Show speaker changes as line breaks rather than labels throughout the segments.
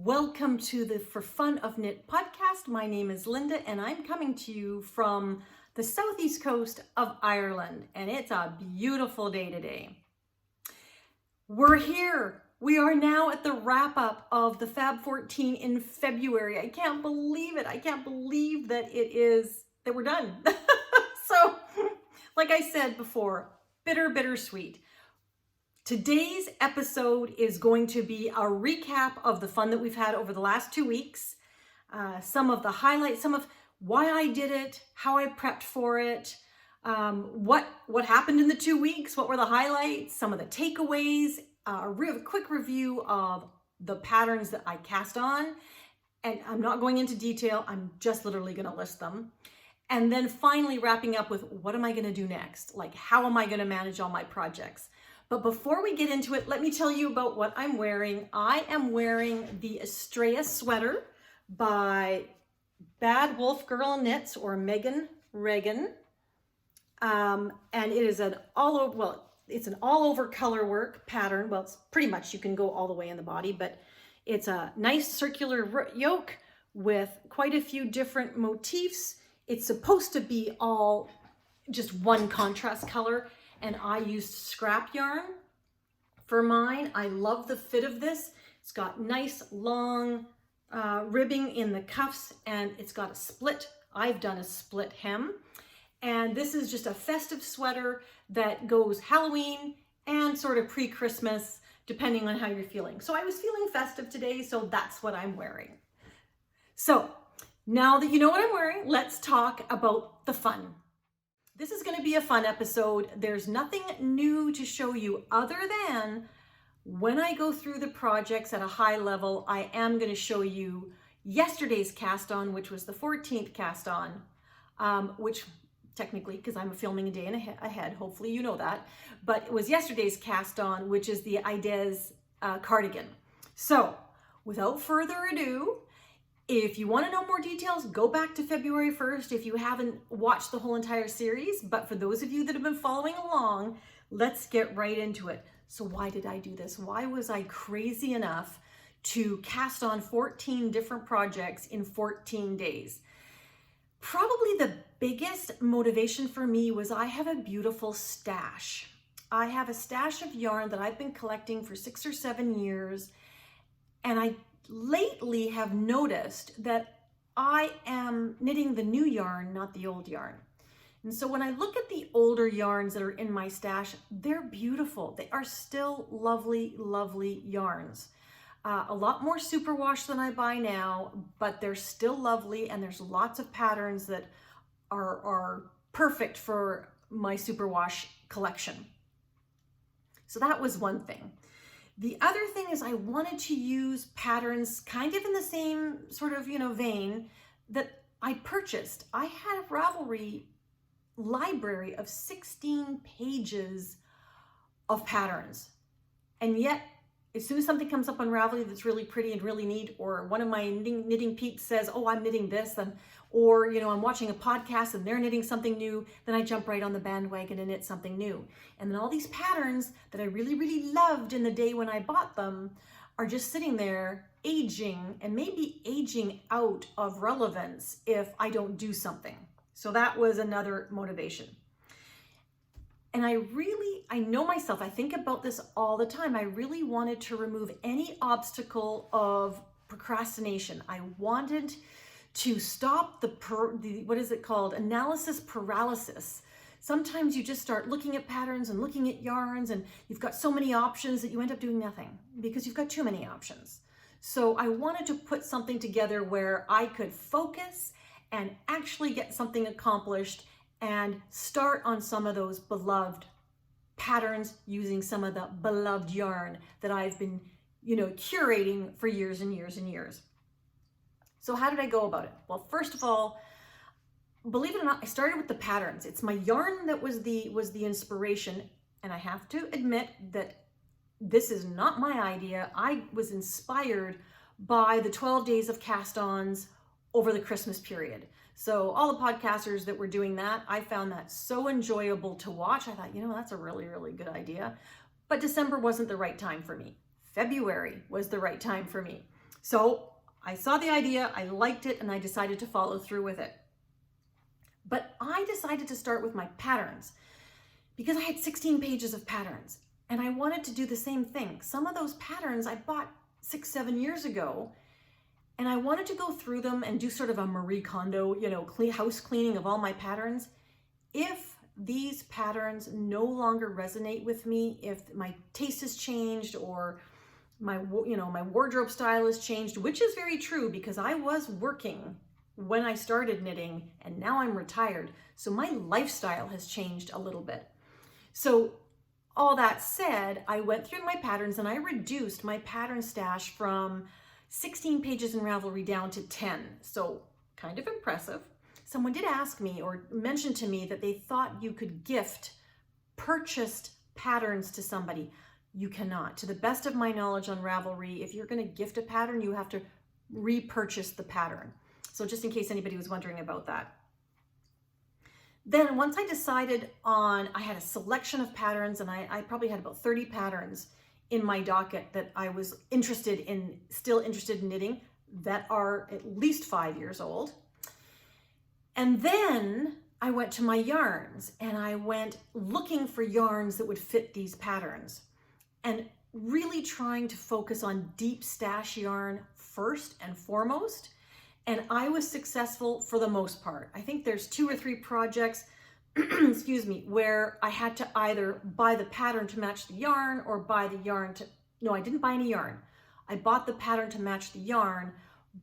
Welcome to the For Fun of Knit podcast. My name is Linda and I'm coming to you from the southeast coast of Ireland, and it's a beautiful day today. We're here. We are now at the wrap up of the FAB14 in February. I can't believe it. I can't believe that that we're done. So, like I said before, bittersweet. Today's episode is going to be a recap of the fun that we've had over the last 2 weeks, some of the highlights, some of why I did it, how I prepped for it, what happened in the 2 weeks, what were the highlights, some of the takeaways, a real quick review of the patterns that I cast on. And I'm not going into detail, I'm just literally going to list them. And then finally wrapping up with what am I going to do next? Like, how am I going to manage all my projects? But before we get into it, let me tell you about what I'm wearing. I am wearing the Estrella sweater by Bad Wolf Girl Knits, or Megan Regan. And it is an it's an all over color work pattern. Well, it's pretty much, you can go all the way in the body, but it's a nice circular yoke with quite a few different motifs. It's supposed to be all just one contrast color. And I used scrap yarn for mine. I love the fit of this. It's got nice long ribbing in the cuffs, and it's got a split. I've done a split hem. And this is just a festive sweater that goes Halloween and sort of pre-Christmas, depending on how you're feeling. So I was feeling festive today, so that's what I'm wearing. So now that you know what I'm wearing, let's talk about the fun. This is going to be a fun episode. There's nothing new to show you other than when I go through the projects at a high level, I am going to show you yesterday's cast on, which was the 14th cast on, which technically, because I'm filming a day ahead, hopefully you know that, but it was yesterday's cast on, which is the Idez cardigan. So without further ado, if you want to know more details, go back to February 1st if you haven't watched the whole entire series. But for those of you that have been following along, let's get right into it. So why did I do this? Why was I crazy enough to cast on 14 different projects in 14 days? Probably the biggest motivation for me was I have a beautiful stash. I have a stash of yarn that I've been collecting for 6 or 7 years, and I lately have noticed that I am knitting the new yarn, not the old yarn. And so when I look at the older yarns that are in my stash, they're beautiful. They are still lovely, lovely yarns. A lot more superwash than I buy now, but they're still lovely, and there's lots of patterns that are perfect for my superwash collection. So that was one thing. The other thing is I wanted to use patterns kind of in the same sort of, vein that I purchased. I had a Ravelry library of 16 pages of patterns. And yet, as soon as something comes up on Ravelry that's really pretty and really neat, or one of my knitting peeps says, oh, I'm knitting this, or I'm watching a podcast and they're knitting something new, then I jump right on the bandwagon and knit something new. And then all these patterns that I really, really loved in the day when I bought them are just sitting there aging, and maybe aging out of relevance if I don't do something. So that was another motivation. And I know myself, I think about this all the time. I really wanted to remove any obstacle of procrastination. I wanted to stop the what is it called? Analysis paralysis. Sometimes you just start looking at patterns and looking at yarns, and you've got so many options that you end up doing nothing because you've got too many options. So I wanted to put something together where I could focus and actually get something accomplished and start on some of those beloved patterns using some of the beloved yarn that I've been, curating for years and years and years. So how did I go about it? Well, first of all, believe it or not, I started with the patterns. It's my yarn that was the inspiration, and I have to admit that this is not my idea. I was inspired by the 12 days of cast-ons over the Christmas period. So all the podcasters that were doing that, I found that so enjoyable to watch. I thought, that's a really, really good idea. But December wasn't the right time for me. February was the right time for me. So I saw the idea, I liked it, and I decided to follow through with it. But I decided to start with my patterns because I had 16 pages of patterns and I wanted to do the same thing. Some of those patterns I bought 6-7 years ago, and I wanted to go through them and do sort of a Marie Kondo, house cleaning of all my patterns. If these patterns no longer resonate with me, if my taste has changed or my wardrobe style has changed, which is very true because I was working when I started knitting and now I'm retired. So my lifestyle has changed a little bit. So all that said, I went through my patterns and I reduced my pattern stash from 16 pages in Ravelry down to 10. So kind of impressive. Someone did ask me or mention to me that they thought you could gift purchased patterns to somebody. You cannot. To the best of my knowledge on Ravelry, if you're going to gift a pattern, you have to repurchase the pattern. So just in case anybody was wondering about that. Then once I decided on, I had a selection of patterns and I probably had about 30 patterns in my docket that I was still interested in knitting that are at least 5 years old. And then I went to my yarns and I went looking for yarns that would fit these patterns and really trying to focus on deep stash yarn first and foremost. And I was successful for the most part. I think there's 2 or 3 projects, excuse me, where I had to either buy the pattern to match the yarn or buy the yarn to, no, I didn't buy any yarn. I bought the pattern to match the yarn,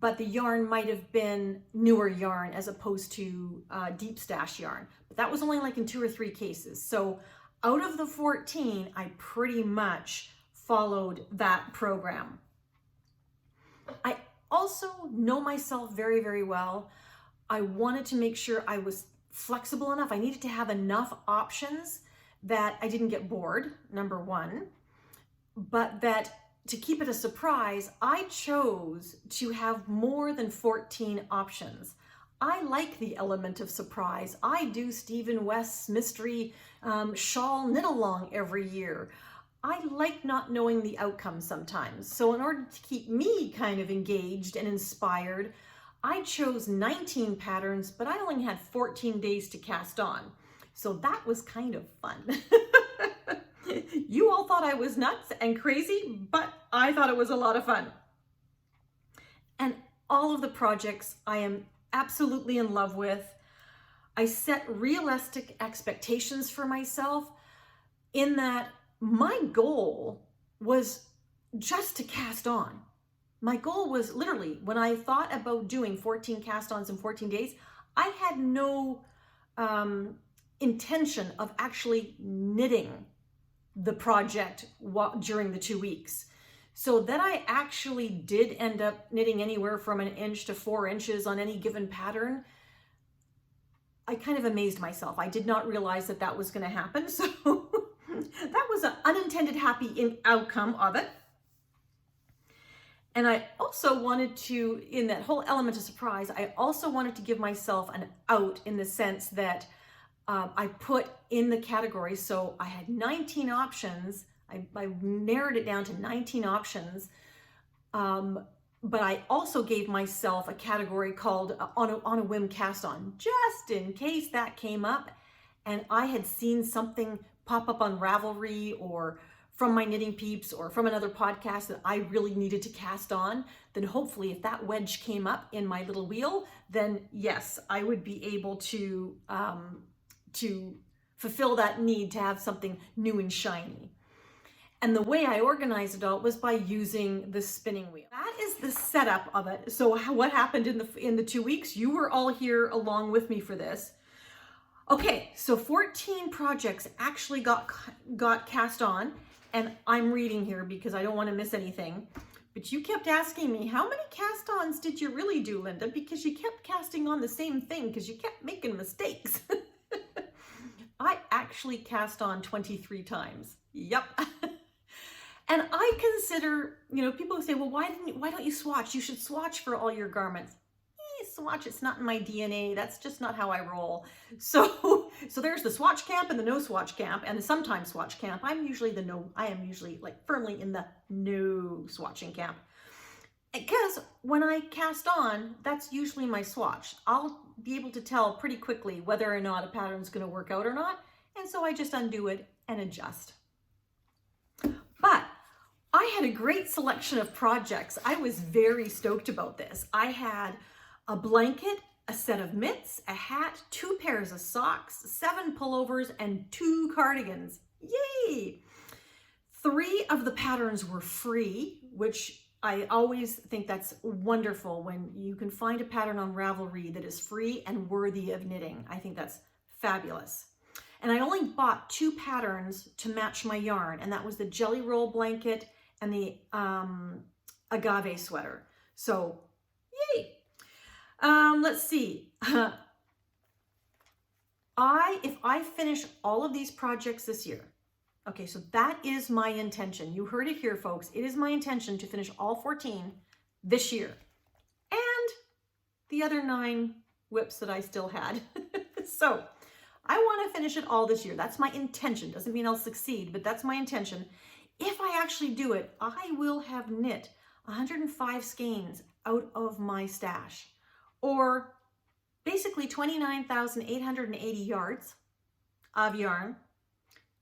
but the yarn might have been newer yarn as opposed to deep stash yarn. But that was only like in 2 or 3 cases. So out of the 14, I pretty much followed that program. I also know myself very, very well. I wanted to make sure I was flexible enough. I needed to have enough options that I didn't get bored, number one, but that to keep it a surprise, I chose to have more than 14 options. I like the element of surprise. I do Stephen West's mystery shawl knit along every year. I like not knowing the outcome sometimes. So in order to keep me kind of engaged and inspired, I chose 19 patterns, but I only had 14 days to cast on. So that was kind of fun. You all thought I was nuts and crazy, but I thought it was a lot of fun. And all of the projects I am absolutely in love with. I set realistic expectations for myself in that my goal was just to cast on. My goal was literally, when I thought about doing 14 cast-ons in 14 days, I had no intention of actually knitting the project during the 2 weeks. So that I actually did end up knitting anywhere from 1 inch to 4 inches on any given pattern, I kind of amazed myself. I did not realize that that was going to happen. So that was an unintended happy outcome of it. And I also wanted to, in that whole element of surprise, I also wanted to give myself an out in the sense that I put in the categories. So I had 19 options. I narrowed it down to 19 options. But I also gave myself a category called on a whim cast on, just in case that came up and I had seen something pop up on Ravelry or from my knitting peeps or from another podcast that I really needed to cast on. Then hopefully if that wedge came up in my little wheel, then yes, I would be able to fulfill that need to have something new and shiny. And the way I organized it all was by using the spinning wheel. That is the setup of it. So what happened in the 2 weeks? You were all here along with me for this. Okay, so 14 projects actually got cast on, and I'm reading here because I don't want to miss anything. But you kept asking me, how many cast-ons did you really do, Linda? Because you kept casting on the same thing because you kept making mistakes. I actually cast on 23 times. Yep. And I consider, people who say, well, why don't you swatch? You should swatch for all your garments. Swatch, it's not in my DNA. That's just not how I roll. So there's the swatch camp and the no swatch camp and the sometimes swatch camp. I am usually like firmly in the no swatching camp. Because when I cast on, that's usually my swatch. I'll be able to tell pretty quickly whether or not a pattern's going to work out or not. And so I just undo it and adjust. But I had a great selection of projects. I was very stoked about this. I had a blanket, a set of mitts, a hat, 2 pairs of socks, 7 pullovers, and 2 cardigans. Yay! 3 of the patterns were free, which I always think that's wonderful when you can find a pattern on Ravelry that is free and worthy of knitting. I think that's fabulous. And I only bought 2 patterns to match my yarn, and that was the Jelly Roll blanket and the agave sweater. So, yay! Let's see. If I finish all of these projects this year, okay, so that is my intention. You heard it here, folks. It is my intention to finish all 14 this year. And the other 9 whips that I still had. So I want to finish it all this year. That's my intention. Doesn't mean I'll succeed, but that's my intention. If I actually do it, I will have knit 105 skeins out of my stash, or basically 29,880 yards of yarn,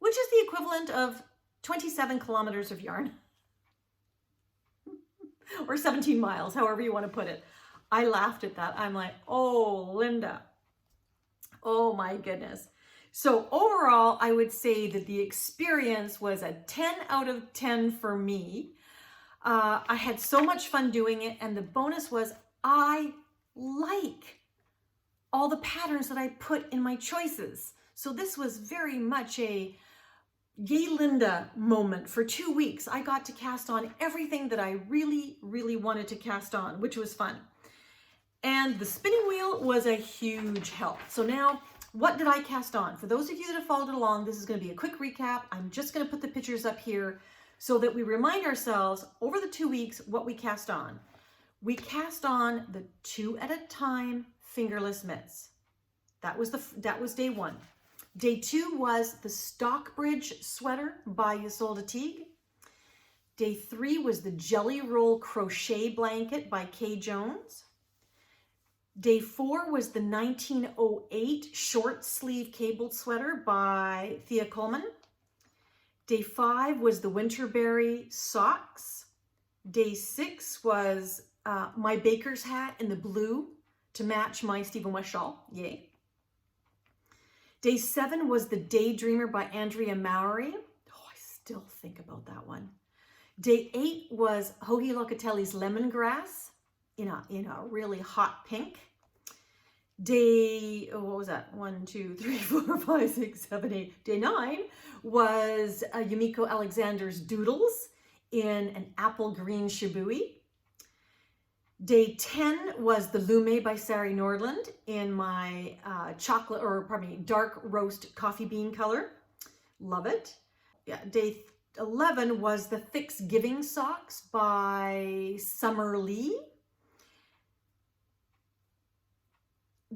which is the equivalent of 27 kilometers of yarn, or 17 miles, however you want to put it. I laughed at that. I'm like, oh, Linda, oh my goodness. So overall, I would say that the experience was a 10 out of 10 for me. I had so much fun doing it, and the bonus was I like all the patterns that I put in my choices. So this was very much a yay Linda moment. For 2 weeks. I got to cast on everything that I really, really wanted to cast on, which was fun. And the spinning wheel was a huge help. So now, what did I cast on? For those of you that have followed along, this is going to be a quick recap. I'm just going to put the pictures up here so that we remind ourselves over the 2 weeks what we cast on. We cast on the 2 at a time fingerless mitts. That was day 1. Day 2 was the Stockbridge sweater by Isolde Teague. Day 3 was the Jelly Roll crochet blanket by Kay Jones. Day 4 was the 1908 short sleeve cabled sweater by Thea Coleman. Day 5 was the Winterberry socks. Day 6 was my baker's hat in the blue to match my Stephen West shawl. Yay. Day 7 was the Daydreamer by Andrea Mowry. Oh, I still think about that one. Day 8 was Hoagie Locatelli's Lemongrass in a really hot pink. Day, what was that? 1, 2, 3, 4, 5, 6, 7, 8. Day 9 was Yumiko Alexander's Doodles in an apple green shibui. Day 10 was the Lume by Sari Nordland in my dark roast coffee bean color. Love it. Yeah, day 11 was the Fix Giving socks by Summer Lee.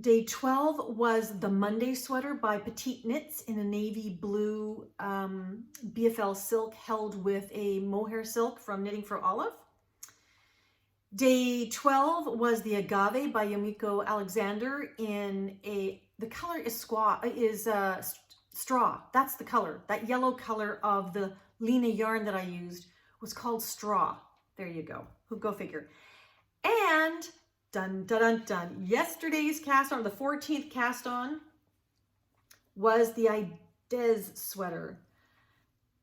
Day 12 was the Monday sweater by Petite Knits in a navy blue BFL silk held with a mohair silk from Knitting for Olive. Day 12 was the Agave by Yumiko Alexander in the color is straw. That's the color. That yellow color of the Lena yarn that I used was called Straw. There you go. Go figure. And dun, dun, dun, dun. Yesterday's cast on, the 14th cast on, was the Idez sweater.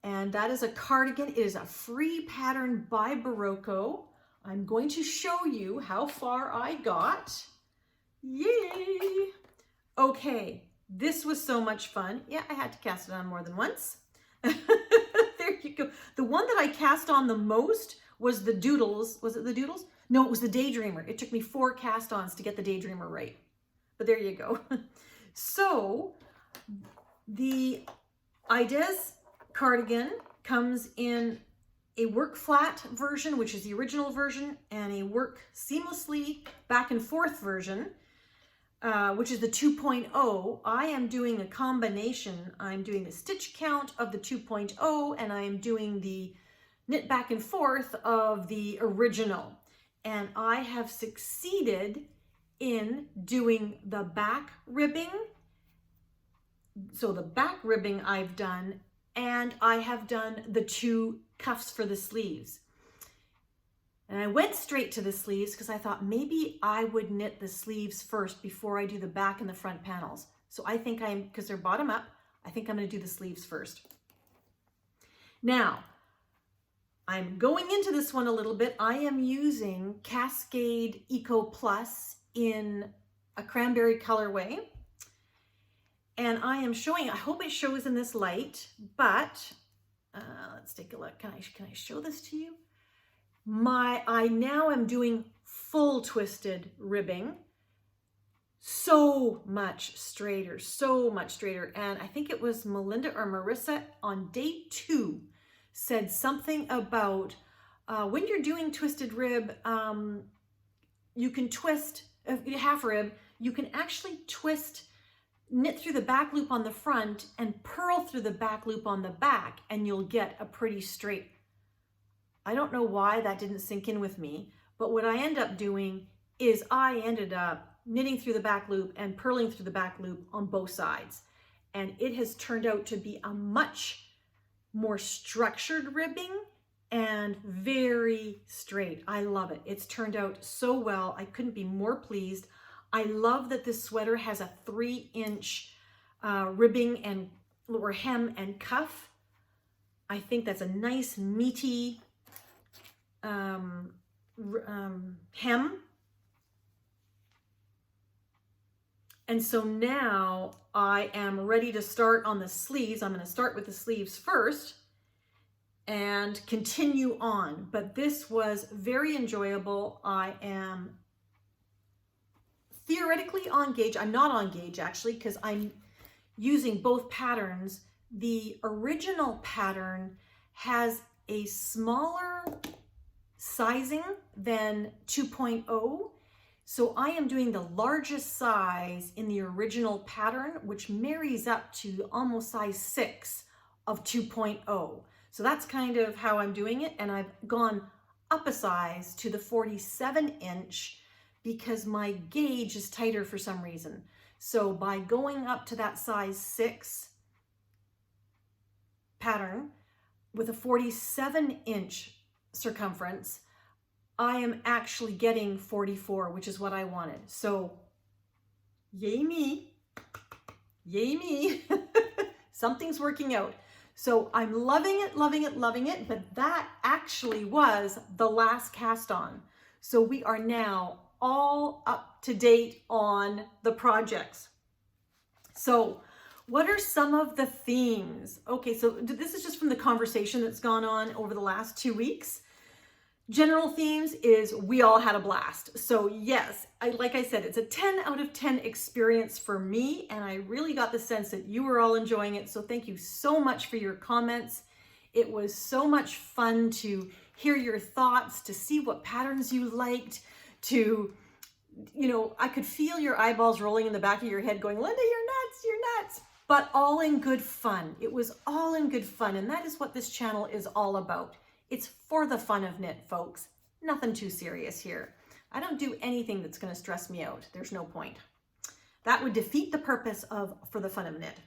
And that is a cardigan. It is a free pattern by Barocco. I'm going to show you how far I got. Yay! Okay, this was so much fun. Yeah, I had to cast it on more than once. There you go. The one that I cast on the most was the Doodles. Was it the Doodles? No, it was the Daydreamer. It took me 4 cast-ons to get the Daydreamer right. But there you go. So, the Idez cardigan comes in a work flat version, which is the original version, and a work seamlessly back and forth version, which is the 2.0. I am doing a combination. I'm doing the stitch count of the 2.0, and I am doing the knit back and forth of the original. and I have succeeded in doing the back ribbing. So the back ribbing I've done, and I have done the 2 cuffs for the sleeves. And I went straight to the sleeves because I thought maybe I would knit the sleeves first before I do the back and the front panels. So I think because they're bottom up, I think I'm going to do the sleeves first. Now, I'm going into this one a little bit. I am using Cascade Eco Plus in a cranberry colorway. And I am showing, I hope it shows in this light, but let's take a look. Can I show this to you? I now am doing full twisted ribbing. So much straighter, so much straighter. And I think it was Melinda or Marissa on day 2 said something about when you're doing twisted rib, you can twist, half rib, you can actually knit through the back loop on the front and purl through the back loop on the back, and you'll get a pretty straight. I don't know why that didn't sink in with me, but what I end up doing is I ended up knitting through the back loop and purling through the back loop on both sides. And it has turned out to be a much more structured ribbing and very straight. I love it. It's turned out so well. I couldn't be more pleased. I love that this sweater has a 3-inch ribbing and or hem and cuff. I think that's a nice meaty hem. And so now I am ready to start on the sleeves. I'm going to start with the sleeves first and continue on. But this was very enjoyable. I am theoretically on gauge. I'm not on gauge actually because I'm using both patterns. The original pattern has a smaller sizing than 2.0. So I am doing the largest size in the original pattern, which marries up to almost size 6 of 2.0. So that's kind of how I'm doing it. And I've gone up a size to the 47-inch because my gauge is tighter for some reason. So by going up to that size 6 pattern with a 47-inch circumference, I am actually getting 44, which is what I wanted. So yay me, yay me. Something's working out. So I'm loving it, loving it, loving it. But that actually was the last cast on. So we are now all up to date on the projects. So what are some of the themes? Okay, so this is just from the conversation that's gone on over the last 2 weeks. General themes is we all had a blast. So yes, like I said, it's a 10 out of 10 experience for me, and I really got the sense that you were all enjoying it. So thank you so much for your comments. It was so much fun to hear your thoughts, to see what patterns you liked, to, I could feel your eyeballs rolling in the back of your head going, Linda, you're nuts, you're nuts. But all in good fun. It was all in good fun, and that is what this channel is all about. It's for the fun of knit, folks. Nothing too serious here. I don't do anything that's going to stress me out. There's no point. That would defeat the purpose of for the fun of knit.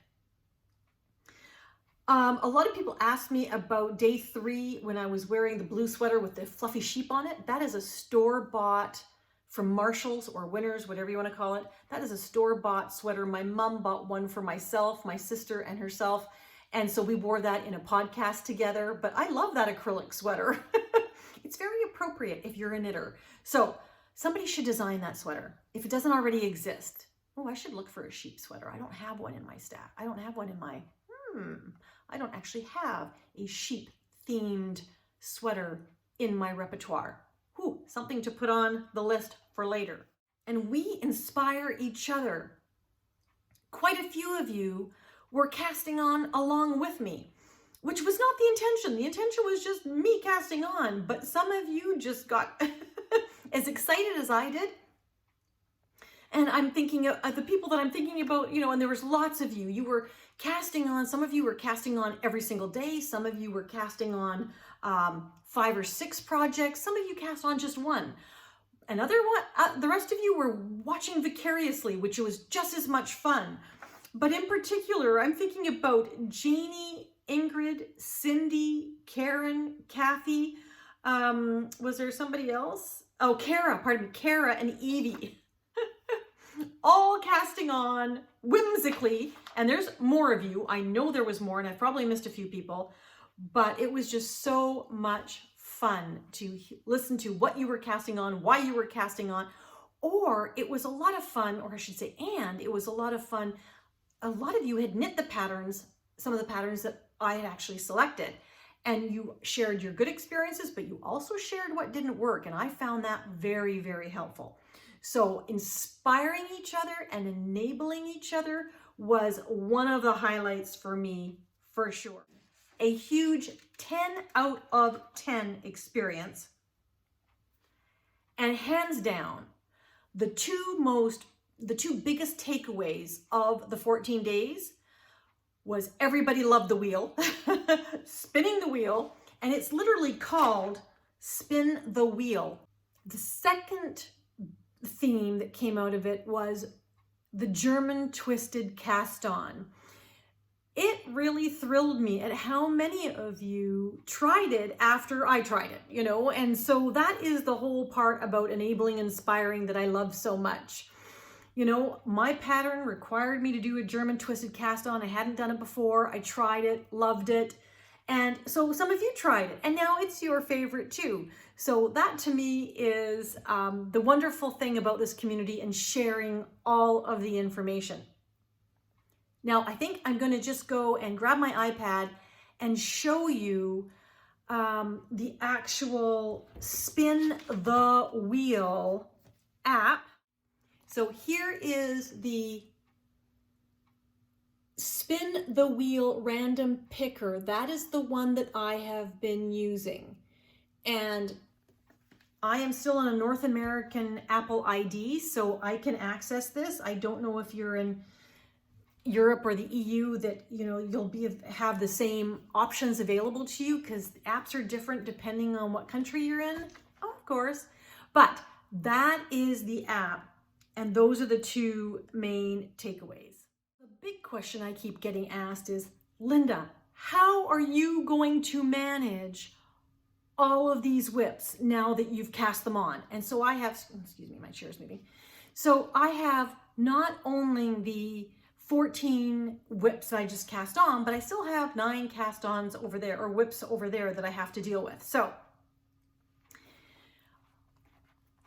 A lot of people asked me about day 3 when I was wearing the blue sweater with the fluffy sheep on it. That is a store-bought from Marshalls or Winners, whatever you want to call it. That is a store-bought sweater. My mom bought one for myself, my sister, and herself. And so we wore that in a podcast together, but I love that acrylic sweater. It's very appropriate if you're a knitter. So somebody should design that sweater if it doesn't already exist. Oh, I should look for a sheep sweater. I don't have one in my stack. I don't have one in my, I don't actually have a sheep themed sweater in my repertoire. Whew, something to put on the list for later. And we inspire each other. Quite a few of you were casting on along with me, which was not the intention. The intention was just me casting on, but some of you just got as excited as I did. And I'm thinking of the people that I'm thinking about, and there was lots of you. You were casting on, some of you were casting on every single day. Some of you were casting on 5 or 6 projects. Some of you cast on just one. And the rest of you were watching vicariously, which was just as much fun. But in particular, I'm thinking about Janie, Ingrid, Cindy, Karen, Kathy. Was there somebody else? Oh, Kara and Evie. All casting on whimsically. And there's more of you. I know there was more, and I've probably missed a few people. But it was just so much fun to listen to what you were casting on, why you were casting on. Or it was a lot of fun, or I should say, and it was a lot of fun. A lot of you had knit the patterns, some of the patterns that I had actually selected. And you shared your good experiences, but you also shared what didn't work. And I found that very, very helpful. So inspiring each other and enabling each other was one of the highlights for me, for sure. A huge 10 out of 10 experience. And hands down, the two biggest takeaways of the 14 days was everybody loved the wheel, spinning the wheel, and it's literally called Spin the Wheel. The second theme that came out of it was the German twisted cast on. It really thrilled me at how many of you tried it after I tried it, you know, and so that is the whole part about enabling, inspiring that I love so much. You know, my pattern required me to do a German twisted cast on. I hadn't done it before. I tried it, loved it. And so some of you tried it, and now it's your favorite too. So that to me is the wonderful thing about this community and sharing all of the information. Now, I think I'm going to just go and grab my iPad and show you the actual Spin the Wheel app. So here is the Spin the Wheel random picker. That is the one that I have been using. And I am still on a North American Apple ID, so I can access this. I don't know if you're in Europe or the EU that, you know, you'll have the same options available to you, because apps are different depending on what country you're in, of course. But that is the app, and those are the two main takeaways. The big question I keep getting asked is, Linda, how are you going to manage all of these whips now that you've cast them on? And so I have, excuse me, my chair's moving. So I have not only the 14 whips that I just cast on, but I still have 9 cast-ons over there, or whips over there, that I have to deal with. So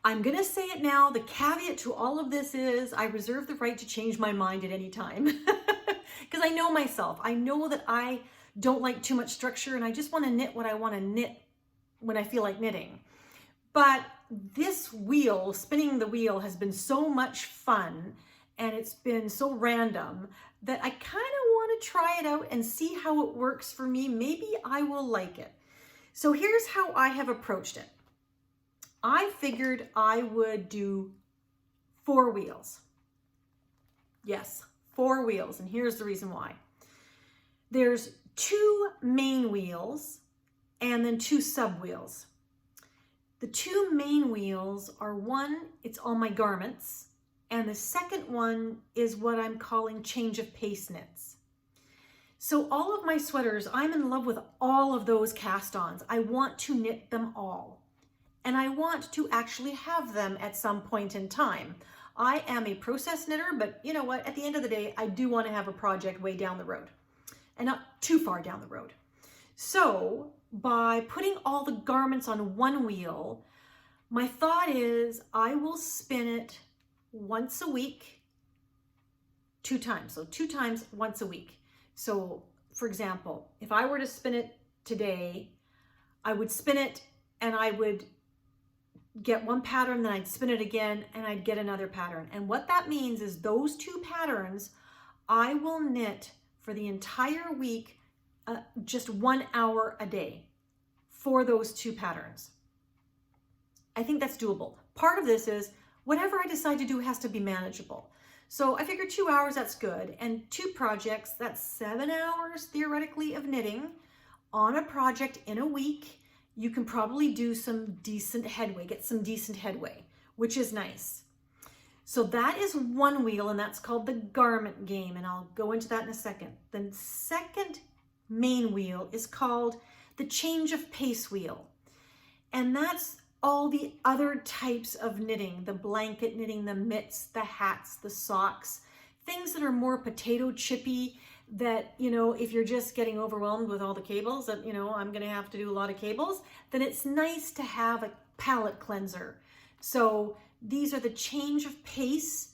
I'm gonna say it now, the caveat to all of this is I reserve the right to change my mind at any time. Because I know myself. I know that I don't like too much structure, and I just wanna knit what I wanna knit when I feel like knitting. But this wheel, spinning the wheel, has been so much fun, and it's been so random that I kind of want to try it out and see how it works for me. Maybe I will like it. So here's how I have approached it. I figured I would do 4 wheels. Yes, 4 wheels, and here's the reason why. There's 2 main wheels and then 2 sub wheels. The 2 main wheels are, one, it's all my garments, and the second one is what I'm calling change of pace knits. So all of my sweaters, I'm in love with all of those cast-ons. I want to knit them all. And I want to actually have them at some point in time. I am a process knitter, but you know what? At the end of the day, I do want to have a project way down the road, and not too far down the road. So by putting all the garments on one wheel, my thought is I will spin it once a week, 2 times. So 2 times once a week. So for example, if I were to spin it today, I would spin it and I would get one pattern, then I'd spin it again and I'd get another pattern. And what that means is those 2 patterns, I will knit for the entire week, just 1 hour a day for those 2 patterns. I think that's doable. Part of this is whatever I decide to do has to be manageable. So I figured 2 hours, that's good. And 2 projects, that's 7 hours theoretically of knitting on a project in a week. You can probably do some decent headway, get some decent headway which is nice. So that is one wheel, and that's called the garment game, and I'll go into that in a second. The second main wheel is called the change of pace wheel, and that's all the other types of knitting, the blanket knitting, the mitts, the hats, the socks, things that are more potato chippy, that, you know, if you're just getting overwhelmed with all the cables, that, you know, I'm going to have to do a lot of cables, then it's nice to have a palette cleanser. So these are the change of pace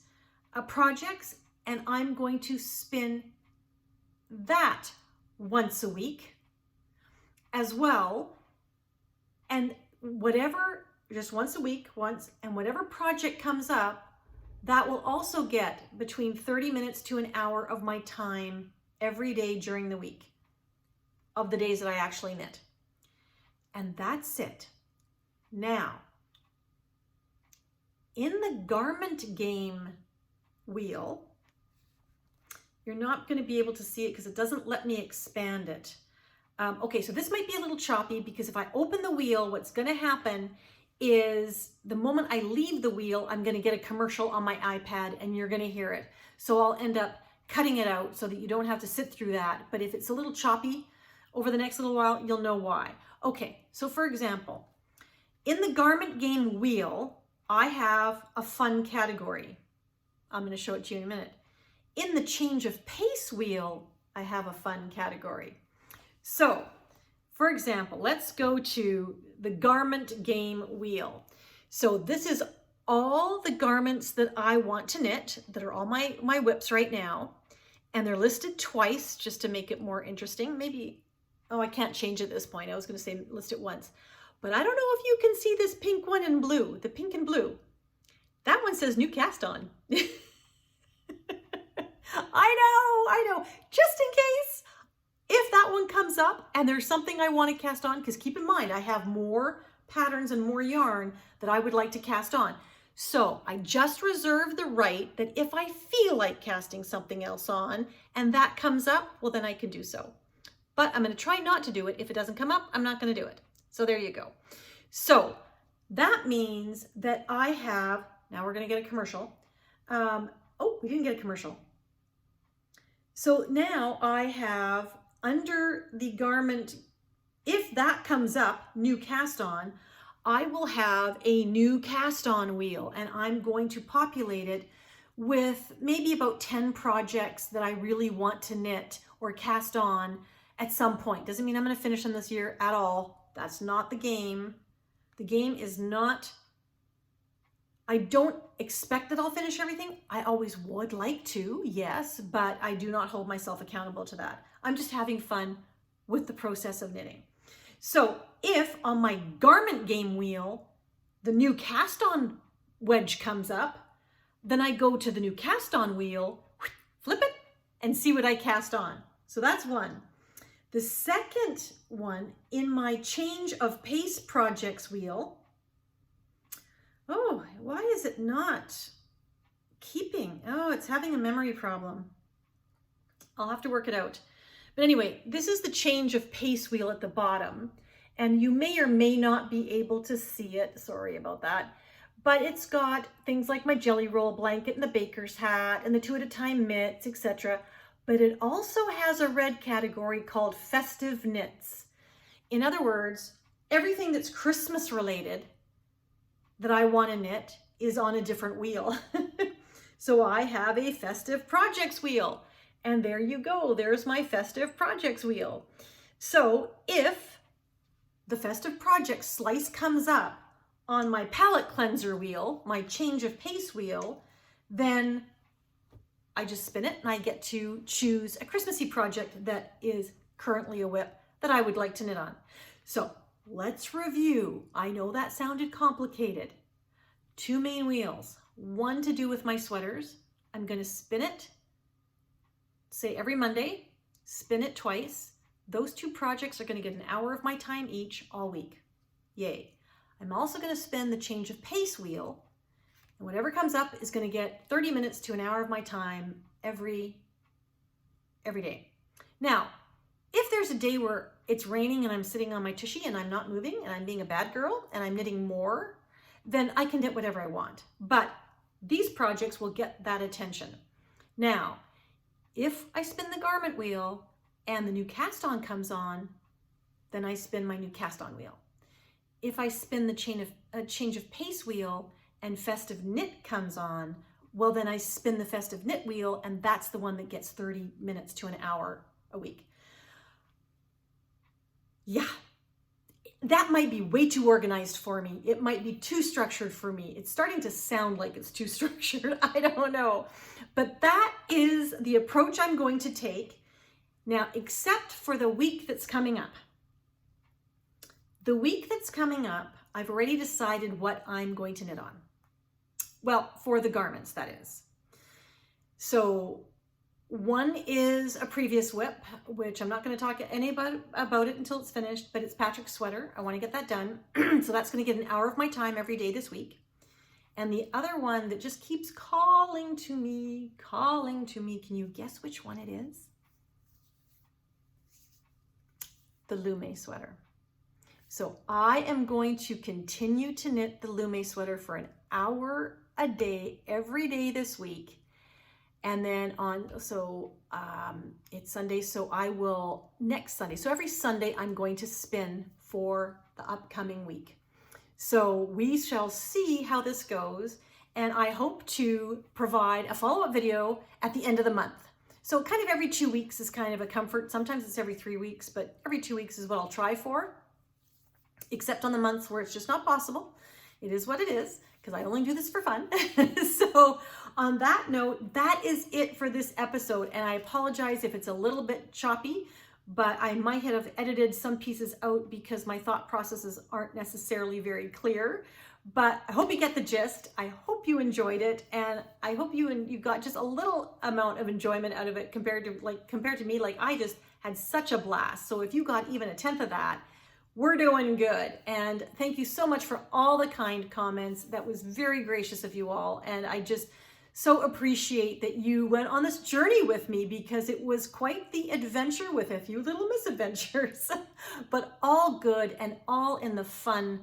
projects, and I'm going to spin that once a week as well. And whatever, just once a week, and whatever project comes up, that will also get between 30 minutes to an hour of my time every day during the week of the days that I actually knit. And that's it. Now, in the garment game wheel, you're not going to be able to see it because it doesn't let me expand it. Okay, so this might be a little choppy because if I open the wheel, what's going to happen is the moment I leave the wheel, I'm going to get a commercial on my iPad and you're going to hear it. So I'll end up cutting it out so that you don't have to sit through that. But if it's a little choppy over the next little while, you'll know why. Okay, so for example, in the garment game wheel, I have a fun category. I'm going to show it to you in a minute. In the change of pace wheel, I have a fun category. So, for example, let's go to the garment game wheel. So this is all the garments that I want to knit, that are all my whips right now. And they're listed twice just to make it more interesting. Maybe, oh, I can't change at this point. I was going to say list it once. But I don't know if you can see this pink one in blue, the pink and blue. That one says new cast on. I know. Just in case, if that one comes up and there's something I want to cast on, because keep in mind, I have more patterns and more yarn that I would like to cast on. So I just reserve the right that if I feel like casting something else on and that comes up, well, then I can do so. But I'm going to try not to do it. If it doesn't come up, I'm not going to do it. So there you go. So that means that I have, now we're going to get a commercial. Oh, we didn't get a commercial. So now I have under the garment, if that comes up, new cast on, I will have a new cast on wheel, and I'm going to populate it with maybe about 10 projects that I really want to knit or cast on at some point. Doesn't mean I'm going to finish them this year at all. That's not the game. The game is not, I don't expect that I'll finish everything. I always would like to, yes, but I do not hold myself accountable to that. I'm just having fun with the process of knitting. So if on my garment game wheel, the new cast on wedge comes up, then I go to the new cast on wheel, flip it, and see what I cast on. So that's one. The second one in my change of pace projects wheel, oh, why is it not keeping? Oh, it's having a memory problem. I'll have to work it out. But anyway, this is the change of pace wheel at the bottom, and you may or may not be able to see it. Sorry about that. But it's got things like my jelly roll blanket and the baker's hat and the 2 at a time mitts, etc. But it also has a red category called festive knits. In other words, everything that's Christmas related that I want to knit is on a different wheel. So I have a festive projects wheel, and there you go. There's my festive projects wheel. So if the festive project slice comes up on my palette cleanser wheel, my change of pace wheel, then I just spin it and I get to choose a Christmassy project that is currently a whip that I would like to knit on. So let's review. I know that sounded complicated. 2 main wheels, one to do with my sweaters. I'm going to spin it, say every Monday, spin it twice. Those 2 projects are going to get an hour of my time each all week. Yay. I'm also going to spin the change of pace wheel, and whatever comes up is going to get 30 minutes to an hour of my time every day. Now, if there's a day where it's raining and I'm sitting on my tushy and I'm not moving and I'm being a bad girl and I'm knitting more then I can knit whatever I want. But these projects will get that attention. Now, if I spin the garment wheel and the new cast on comes on, then I spin my new cast on wheel. If I spin the change of pace wheel and festive knit comes on, well, then I spin the festive knit wheel, and that's the one that gets 30 minutes to an hour a week. Yeah, that might be way too organized for me. It might be too structured for me. It's starting to sound like it's too structured. I don't know. But that is the approach I'm going to take now, except for the week that's coming up. The week that's coming up, I've already decided what I'm going to knit on. Well, for the garments, that is. So one is a previous whip, which I'm not going to talk to anybody about it until it's finished, but it's Patrick's sweater. I want to get that done. So that's going to get an hour of my time every day this week. And the other one that just keeps calling to me. Can you guess which one it is? The Lume sweater. So I am going to continue to knit the Lume sweater for an hour a day, every day this week. And then it's Sunday, so I will next Sunday. So every Sunday I'm going to spin for the upcoming week. So we shall see how this goes. And I hope to provide a follow-up video at the end of the month. So kind of every 2 weeks is kind of a comfort. Sometimes it's every 3 weeks, but every 2 weeks is what I'll try for, except on the months where it's just not possible. It is what it is, because I only do this for fun. So on that note, that is it for this episode. And I apologize if it's a little bit choppy, but I might have edited some pieces out because my thought processes aren't necessarily very clear. But I hope you get the gist. I hope you enjoyed it, and I hope you got just a little amount of enjoyment out of it compared to me. Like, I just had such a blast. So if you got even a tenth of that, we're doing good. And thank you so much for all the kind comments. That was very gracious of you all, and I just so appreciate that you went on this journey with me, because it was quite the adventure with a few little misadventures, but all good and all in the fun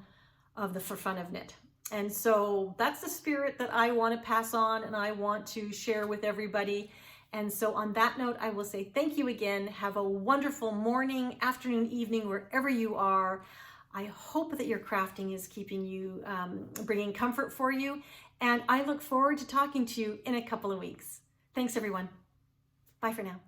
of the For Fun of Knit. And so that's the spirit that I want to pass on and I want to share with everybody. And so on that note, I will say thank you again. Have a wonderful morning, afternoon, evening, wherever you are. I hope that your crafting is keeping you, bringing comfort for you. And I look forward to talking to you in a couple of weeks. Thanks, everyone. Bye for now.